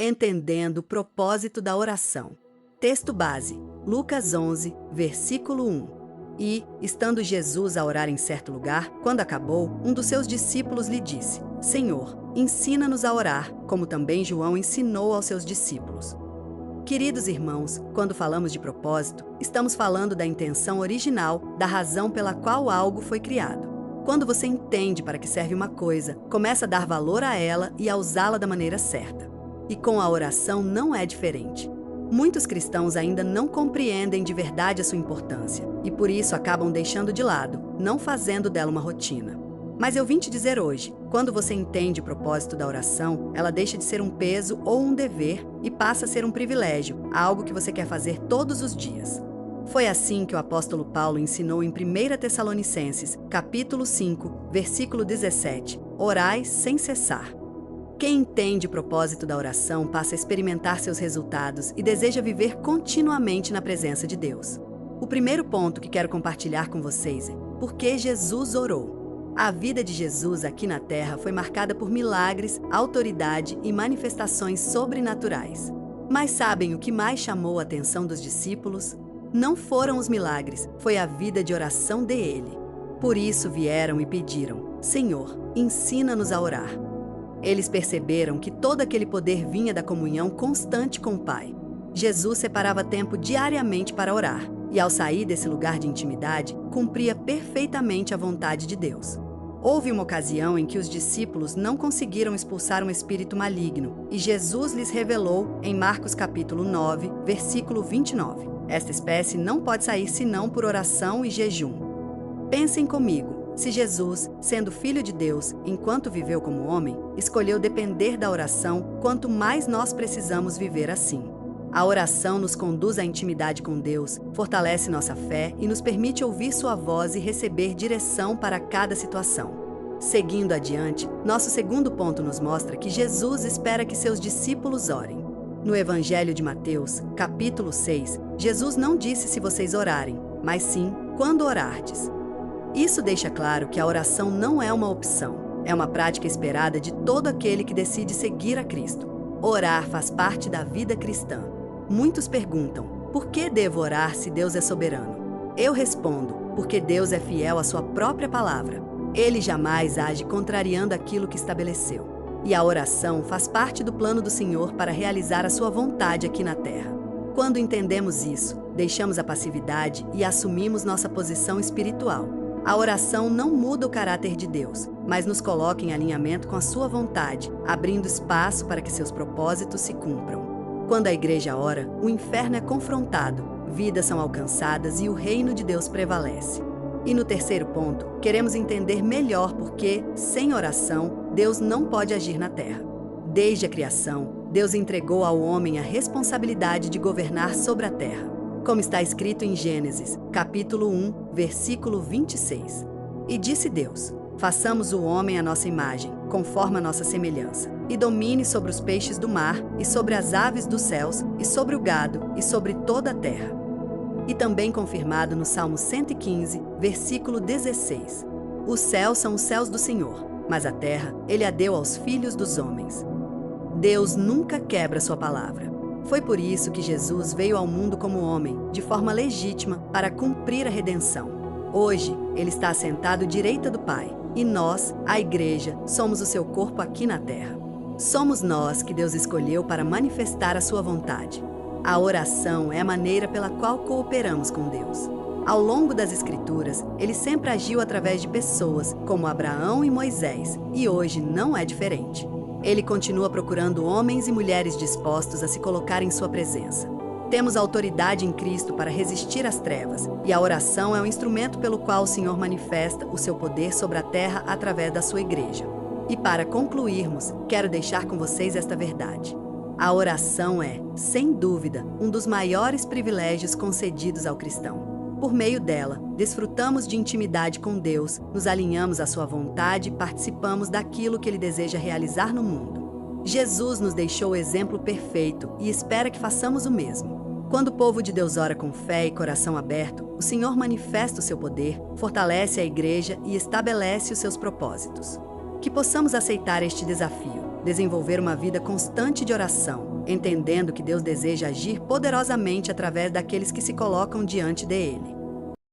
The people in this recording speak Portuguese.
Entendendo o propósito da oração. Texto base, Lucas 11, versículo 1. E, estando Jesus a orar em certo lugar, quando acabou, um dos seus discípulos lhe disse: Senhor, ensina-nos a orar, como também João ensinou aos seus discípulos. Queridos irmãos, quando falamos de propósito, estamos falando da intenção original, da razão pela qual algo foi criado. Quando você entende para que serve uma coisa, começa a dar valor a ela e a usá-la da maneira certa. E com a oração não é diferente. Muitos cristãos ainda não compreendem de verdade a sua importância e por isso acabam deixando de lado, não fazendo dela uma rotina. Mas eu vim te dizer hoje, quando você entende o propósito da oração, ela deixa de ser um peso ou um dever e passa a ser um privilégio, algo que você quer fazer todos os dias. Foi assim que o apóstolo Paulo ensinou em 1 Tessalonicenses, capítulo 5, versículo 17, orai sem cessar. Quem entende o propósito da oração passa a experimentar seus resultados e deseja viver continuamente na presença de Deus. O primeiro ponto que quero compartilhar com vocês é por que Jesus orou. A vida de Jesus aqui na Terra foi marcada por milagres, autoridade e manifestações sobrenaturais. Mas sabem o que mais chamou a atenção dos discípulos? Não foram os milagres, foi a vida de oração dele. Por isso vieram e pediram: Senhor, ensina-nos a orar. Eles perceberam que todo aquele poder vinha da comunhão constante com o Pai. Jesus separava tempo diariamente para orar, e ao sair desse lugar de intimidade, cumpria perfeitamente a vontade de Deus. Houve uma ocasião em que os discípulos não conseguiram expulsar um espírito maligno, e Jesus lhes revelou em Marcos capítulo 9, versículo 29. Esta espécie não pode sair senão por oração e jejum. Pensem comigo. Se Jesus, sendo Filho de Deus, enquanto viveu como homem, escolheu depender da oração, quanto mais nós precisamos viver assim. A oração nos conduz à intimidade com Deus, fortalece nossa fé e nos permite ouvir sua voz e receber direção para cada situação. Seguindo adiante, nosso segundo ponto nos mostra que Jesus espera que seus discípulos orem. No Evangelho de Mateus, capítulo 6, Jesus não disse se vocês orarem, mas sim quando orardes. Isso deixa claro que a oração não é uma opção, é uma prática esperada de todo aquele que decide seguir a Cristo. Orar faz parte da vida cristã. Muitos perguntam: por que devo orar se Deus é soberano? Eu respondo: porque Deus é fiel à sua própria palavra. Ele jamais age contrariando aquilo que estabeleceu. E a oração faz parte do plano do Senhor para realizar a sua vontade aqui na terra. Quando entendemos isso, deixamos a passividade e assumimos nossa posição espiritual. A oração não muda o caráter de Deus, mas nos coloca em alinhamento com a sua vontade, abrindo espaço para que seus propósitos se cumpram. Quando a igreja ora, o inferno é confrontado, vidas são alcançadas e o reino de Deus prevalece. E no terceiro ponto, queremos entender melhor por que, sem oração, Deus não pode agir na terra. Desde a criação, Deus entregou ao homem a responsabilidade de governar sobre a terra. Como está escrito em Gênesis, capítulo 1, versículo 26. E disse Deus: façamos o homem à nossa imagem, conforme a nossa semelhança, e domine sobre os peixes do mar, e sobre as aves dos céus, e sobre o gado, e sobre toda a terra. E também confirmado no Salmo 115, versículo 16. Os céus são os céus do Senhor, mas a terra Ele a deu aos filhos dos homens. Deus nunca quebra sua palavra. Foi por isso que Jesus veio ao mundo como homem, de forma legítima, para cumprir a redenção. Hoje, Ele está assentado à direita do Pai, e nós, a Igreja, somos o seu corpo aqui na terra. Somos nós que Deus escolheu para manifestar a sua vontade. A oração é a maneira pela qual cooperamos com Deus. Ao longo das Escrituras, Ele sempre agiu através de pessoas, como Abraão e Moisés, e hoje não é diferente. Ele continua procurando homens e mulheres dispostos a se colocar em sua presença. Temos autoridade em Cristo para resistir às trevas, e a oração é o instrumento pelo qual o Senhor manifesta o seu poder sobre a terra através da sua igreja. E para concluirmos, quero deixar com vocês esta verdade. A oração é, sem dúvida, um dos maiores privilégios concedidos ao cristão. Por meio dela, desfrutamos de intimidade com Deus, nos alinhamos à sua vontade e participamos daquilo que Ele deseja realizar no mundo. Jesus nos deixou o exemplo perfeito e espera que façamos o mesmo. Quando o povo de Deus ora com fé e coração aberto, o Senhor manifesta o seu poder, fortalece a igreja e estabelece os seus propósitos. Que possamos aceitar este desafio, desenvolver uma vida constante de oração, entendendo que Deus deseja agir poderosamente através daqueles que se colocam diante dele.